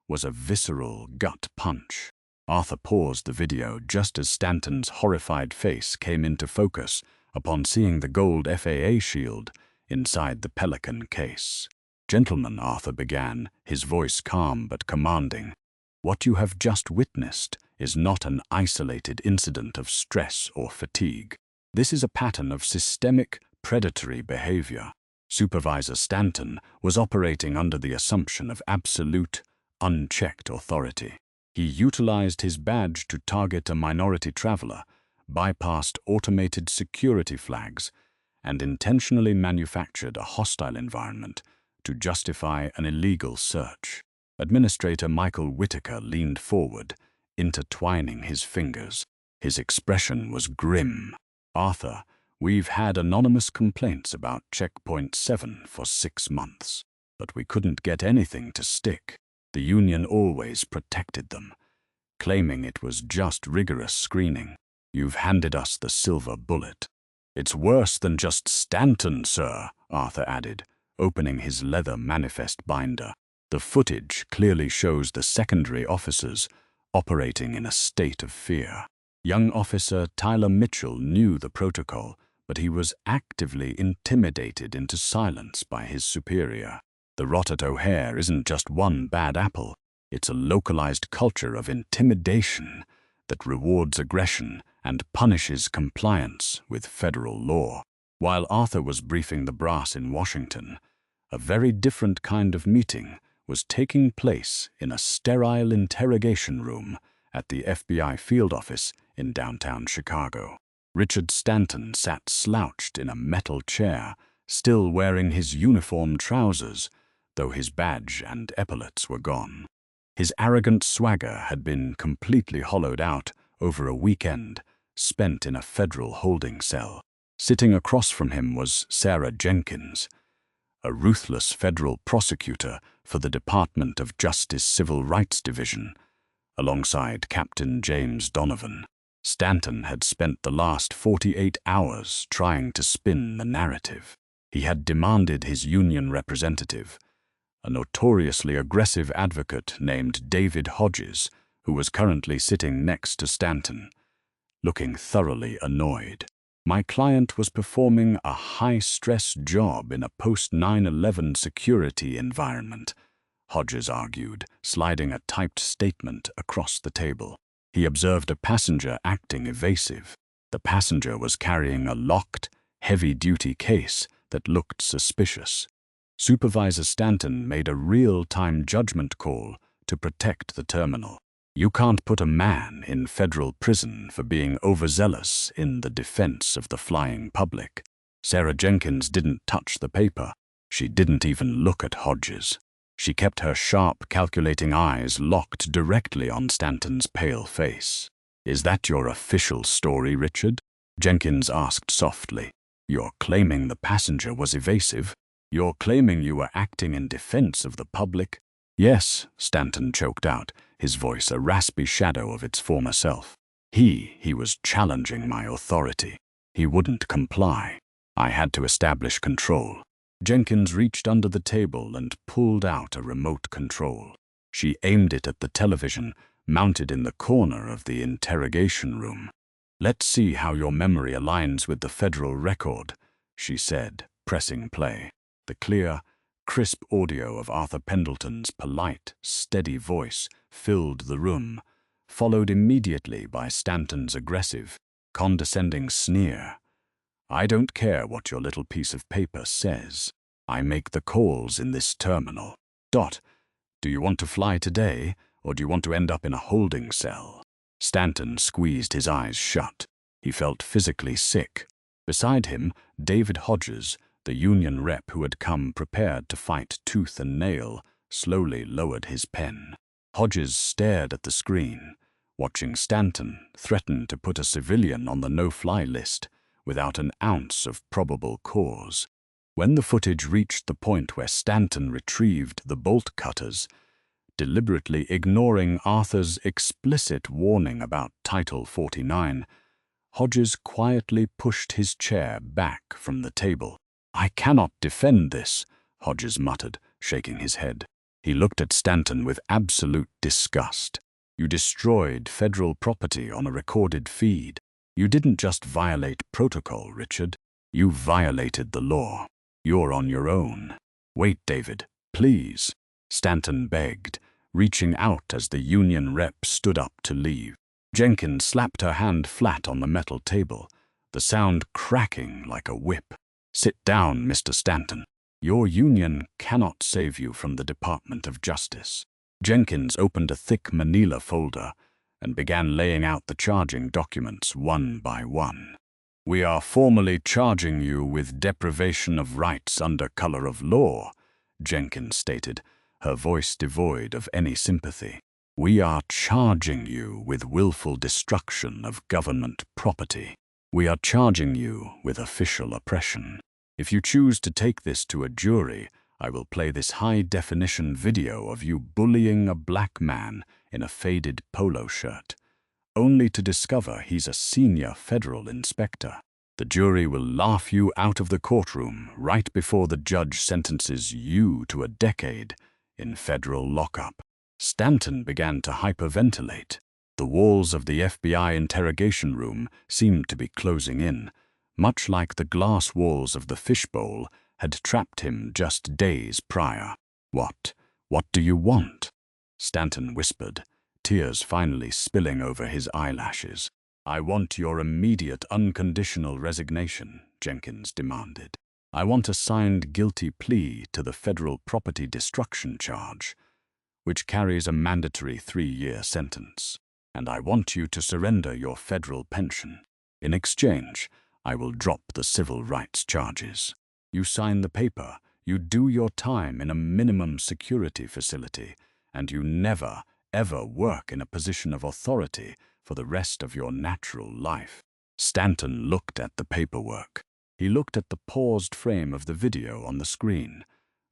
was a visceral gut punch. Arthur paused the video just as Stanton's horrified face came into focus upon seeing the gold FAA shield inside the Pelican case. "Gentlemen," Arthur began, his voice calm but commanding, "what you have just witnessed is not an isolated incident of stress or fatigue. This is a pattern of systemic, predatory behavior. Supervisor Stanton was operating under the assumption of absolute, unchecked authority. He utilized his badge to target a minority traveler, bypassed automated security flags, and intentionally manufactured a hostile environment to justify an illegal search." Administrator Michael Whitaker leaned forward, intertwining his fingers. His expression was grim. "Arthur, we've had anonymous complaints about Checkpoint 7 for 6 months, but we couldn't get anything to stick. The union always protected them, claiming it was just rigorous screening. You've handed us the silver bullet." "It's worse than just Stanton, sir," Arthur added, opening his leather manifest binder. The footage clearly shows the secondary officers operating in a state of fear. Young Officer Tyler Mitchell knew the protocol, but he was actively intimidated into silence by his superior. The rot at O'Hare isn't just one bad apple. It's a localized culture of intimidation that rewards aggression and punishes compliance with federal law. While Arthur was briefing the brass in Washington, a very different kind of meeting was taking place in a sterile interrogation room at the FBI field office in downtown Chicago. Richard Stanton sat slouched in a metal chair, still wearing his uniform trousers, though his badge and epaulets were gone. His arrogant swagger had been completely hollowed out over a weekend spent in a federal holding cell. Sitting across from him was Sarah Jenkins, a ruthless federal prosecutor for the Department of Justice Civil Rights Division, alongside Captain James Donovan. Stanton had spent the last 48 hours trying to spin the narrative. He had demanded his union representative, a notoriously aggressive advocate named David Hodges, who was currently sitting next to Stanton, looking thoroughly annoyed. My client was performing a high-stress job in a post-9/11 security environment, Hodges argued, sliding a typed statement across the table. He observed a passenger acting evasive. The passenger was carrying a locked, heavy-duty case that looked suspicious. Supervisor Stanton made a real-time judgment call to protect the terminal. You can't put a man in federal prison for being overzealous in the defense of the flying public. Sarah Jenkins didn't touch the paper. She didn't even look at Hodges. She kept her sharp, calculating eyes locked directly on Stanton's pale face. "Is that your official story, Richard?" Jenkins asked softly. "You're claiming the passenger was evasive? You're claiming you were acting in defense of the public?" "Yes," Stanton choked out, his voice a raspy shadow of its former self. He was challenging my authority. He wouldn't comply. I had to establish control. Jenkins reached under the table and pulled out a remote control. She aimed it at the television, mounted in the corner of the interrogation room. "Let's see how your memory aligns with the federal record," she said, pressing play. The clear, crisp audio of Arthur Pendleton's polite, steady voice filled the room, followed immediately by Stanton's aggressive, condescending sneer. "I don't care what your little piece of paper says. I make the calls in this terminal. Do you want to fly today, or do you want to end up in a holding cell?" Stanton squeezed his eyes shut. He felt physically sick. Beside him, David Hodges, the union rep who had come prepared to fight tooth and nail, slowly lowered his pen. Hodges stared at the screen, watching Stanton threaten to put a civilian on the no-fly list without an ounce of probable cause. When the footage reached the point where Stanton retrieved the bolt cutters, deliberately ignoring Arthur's explicit warning about Title 49, Hodges quietly pushed his chair back from the table. "I cannot defend this," Hodges muttered, shaking his head. He looked at Stanton with absolute disgust. "You destroyed federal property on a recorded feed. You didn't just violate protocol, Richard. You violated the law. You're on your own." "Wait, David, please," Stanton begged, reaching out as the union rep stood up to leave. Jenkins slapped her hand flat on the metal table, the sound cracking like a whip. "Sit down, Mr. Stanton. Your union cannot save you from the Department of Justice." Jenkins opened a thick manila folder and began laying out the charging documents one by one. "We are formally charging you with deprivation of rights under color of law," Jenkins stated, her voice devoid of any sympathy. "We are charging you with willful destruction of government property. We are charging you with official oppression. If you choose to take this to a jury, I will play this high-definition video of you bullying a black man in a faded polo shirt, only to discover he's a senior federal inspector. The jury will laugh you out of the courtroom right before the judge sentences you to a decade in federal lockup." Stanton began to hyperventilate. The walls of the FBI interrogation room seemed to be closing in, much like the glass walls of the fishbowl had trapped him just days prior. What do you want?" Stanton whispered, tears finally spilling over his eyelashes. "I want your immediate unconditional resignation," Jenkins demanded. "I want a signed guilty plea to the federal property destruction charge, which carries a mandatory 3-year sentence. And I want you to surrender your federal pension. In exchange, I will drop the civil rights charges. You sign the paper, you do your time in a minimum security facility, and you never, ever work in a position of authority for the rest of your natural life." Stanton looked at the paperwork. He looked at the paused frame of the video on the screen,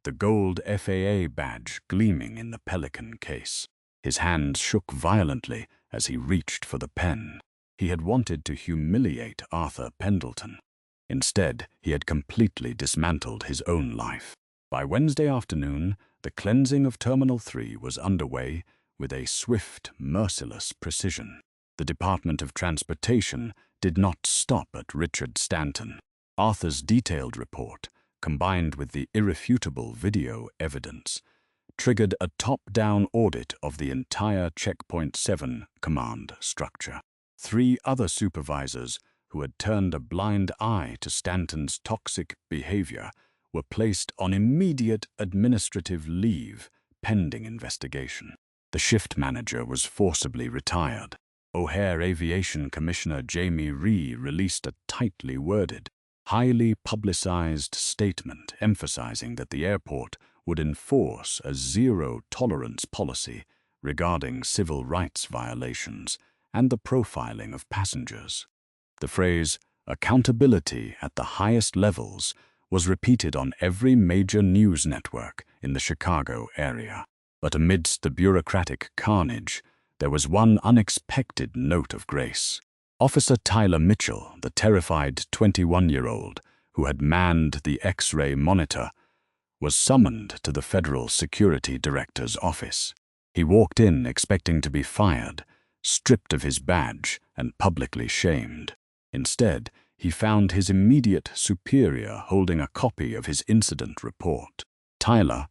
the gold FAA badge gleaming in the Pelican case. His hands shook violently as he reached for the pen. He had wanted to humiliate Arthur Pendleton. Instead, he had completely dismantled his own life. By Wednesday afternoon, the cleansing of Terminal 3 was underway with a swift, merciless precision. The Department of Transportation did not stop at Richard Stanton. Arthur's detailed report, combined with the irrefutable video evidence, triggered a top-down audit of the entire Checkpoint 7 command structure. 3 other supervisors who had turned a blind eye to Stanton's toxic behavior were placed on immediate administrative leave pending investigation. The shift manager was forcibly retired. O'Hare Aviation Commissioner Jamie Rhee released a tightly worded, highly publicized statement emphasizing that the airport would enforce a zero-tolerance policy regarding civil rights violations and the profiling of passengers. The phrase, "accountability at the highest levels," was repeated on every major news network in the Chicago area. But amidst the bureaucratic carnage, there was one unexpected note of grace. Officer Tyler Mitchell, the terrified 21-year-old who had manned the X-ray monitor, was summoned to the Federal Security Director's office. He walked in expecting to be fired, stripped of his badge, and publicly shamed. Instead, he found his immediate superior holding a copy of his incident report. Tyler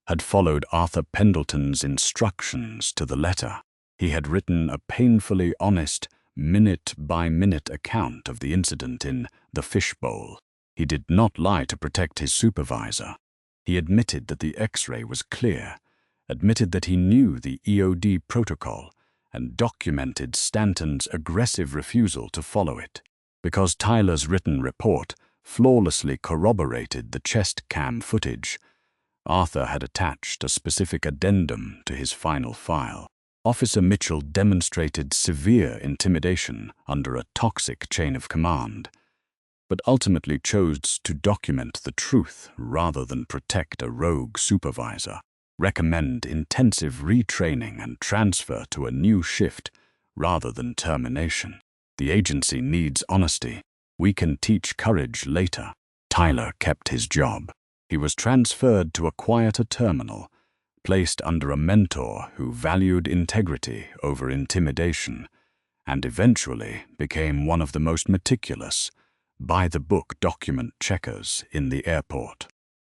had followed Arthur Pendleton's instructions to the letter. He had written a painfully honest, minute-by-minute account of the incident in The Fishbowl. He did not lie to protect his supervisor. He admitted that the X-ray was clear, admitted that he knew the EOD protocol, and documented Stanton's aggressive refusal to follow it. Because Tyler's written report flawlessly corroborated the chest cam footage, Arthur had attached a specific addendum to his final file. Officer Mitchell demonstrated severe intimidation under a toxic chain of command, but ultimately chose to document the truth rather than protect a rogue supervisor, recommend intensive retraining and transfer to a new shift rather than termination. The agency needs honesty. We can teach courage later. Tyler kept his job. He was transferred to a quieter terminal, placed under a mentor who valued integrity over intimidation, and eventually became one of the most meticulous, by-the-book document checkers in the airport.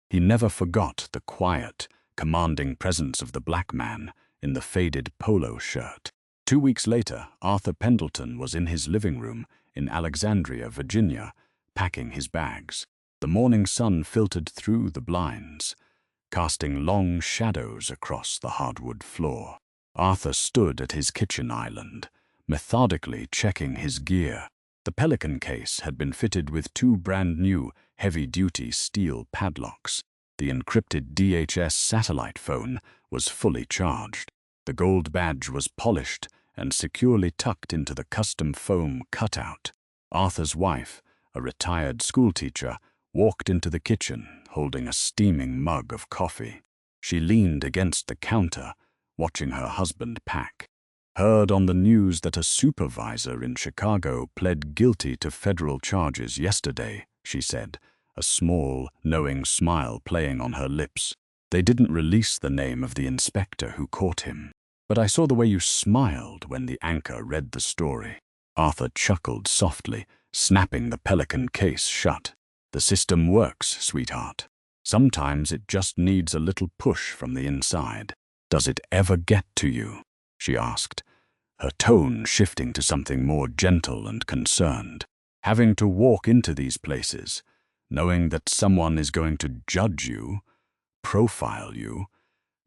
He never forgot the quiet, commanding presence of the black man in the faded polo shirt. 2 weeks later, Arthur Pendleton was in his living room in Alexandria, Virginia, packing his bags. The morning sun filtered through the blinds, casting long shadows across the hardwood floor. Arthur stood at his kitchen island, methodically checking his gear. The Pelican case had been fitted with 2 brand-new, heavy-duty steel padlocks. The encrypted DHS satellite phone was fully charged. The gold badge was polished and securely tucked into the custom foam cutout. Arthur's wife, a retired schoolteacher, walked into the kitchen holding a steaming mug of coffee. She leaned against the counter, watching her husband pack. "Heard on the news that a supervisor in Chicago pled guilty to federal charges yesterday," she said, a small, knowing smile playing on her lips. "They didn't release the name of the inspector who caught him. But I saw the way you smiled when the anchor read the story." Arthur chuckled softly, snapping the Pelican case shut. "The system works, sweetheart. Sometimes it just needs a little push from the inside." Does it ever get to you? She asked, her tone shifting to something more gentle and concerned. Having to walk into these places, knowing that someone is going to judge you, profile you,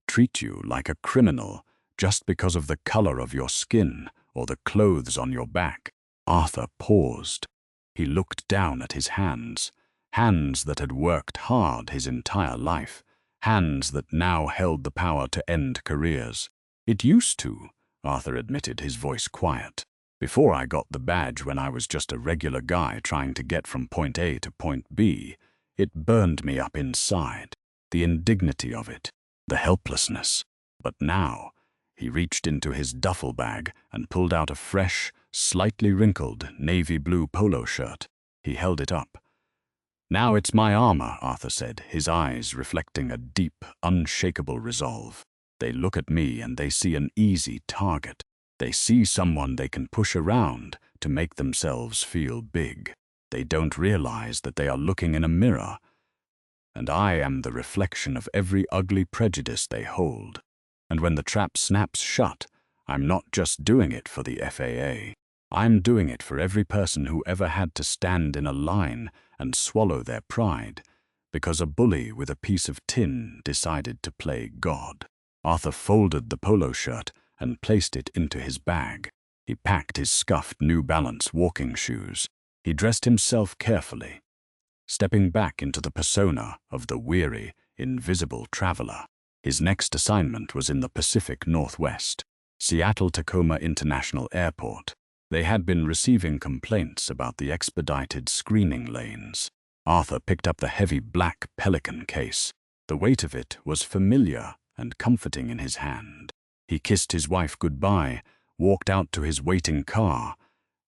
treat you like a criminal just because of the color of your skin or the clothes on your back. Arthur paused. He looked down at his hands, hands that had worked hard his entire life, hands that now held the power to end careers. It used to, Arthur admitted, his voice quiet. Before I got the badge, when I was just a regular guy trying to get from point A to point B, it burned me up inside. The indignity of it, the helplessness. But now, he reached into his duffel bag and pulled out a fresh, slightly wrinkled navy blue polo shirt. He held it up. "Now it's my armor," Arthur said, his eyes reflecting a deep, unshakable resolve. "They look at me and they see an easy target. They see someone they can push around to make themselves feel big. They don't realize that they are looking in a mirror, and I am the reflection of every ugly prejudice they hold. And when the trap snaps shut, I'm not just doing it for the FAA. I'm doing it for every person who ever had to stand in a line and swallow their pride because a bully with a piece of tin decided to play God." Arthur folded the polo shirt and placed it into his bag. He packed his scuffed New Balance walking shoes. He dressed himself carefully, stepping back into the persona of the weary, invisible traveler. His next assignment was in the Pacific Northwest, Seattle-Tacoma International Airport. They had been receiving complaints about the expedited screening lanes. Arthur picked up the heavy black Pelican case. The weight of it was familiar and comforting in his hand. He kissed his wife goodbye, walked out to his waiting car,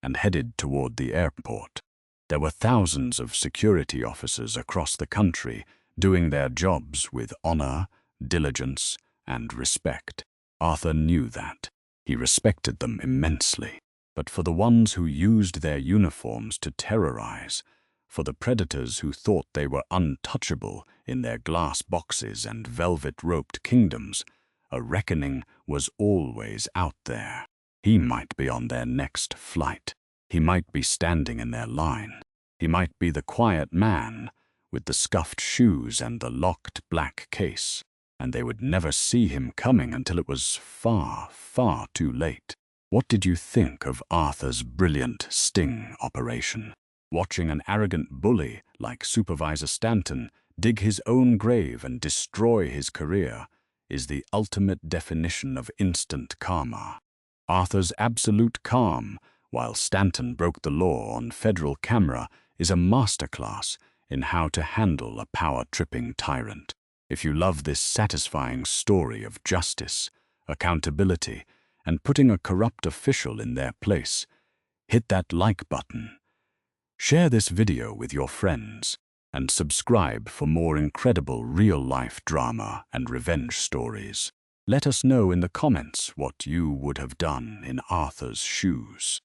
and headed toward the airport. There were thousands of security officers across the country doing their jobs with honor, diligence, and respect. Arthur knew that. He respected them immensely. But for the ones who used their uniforms to terrorize, for the predators who thought they were untouchable in their glass boxes and velvet-roped kingdoms, a reckoning was always out there. He might be on their next flight. He might be standing in their line. He might be the quiet man with the scuffed shoes and the locked black case, and they would never see him coming until it was far, far too late. What did you think of Arthur's brilliant sting operation? Watching an arrogant bully like Supervisor Stanton dig his own grave and destroy his career is the ultimate definition of instant karma. Arthur's absolute calm, while Stanton broke the law on federal camera, is a masterclass in how to handle a power-tripping tyrant. If you love this satisfying story of justice, accountability, and putting a corrupt official in their place, hit that like button. Share this video with your friends, and subscribe for more incredible real-life drama and revenge stories. Let us know in the comments what you would have done in Arthur's shoes.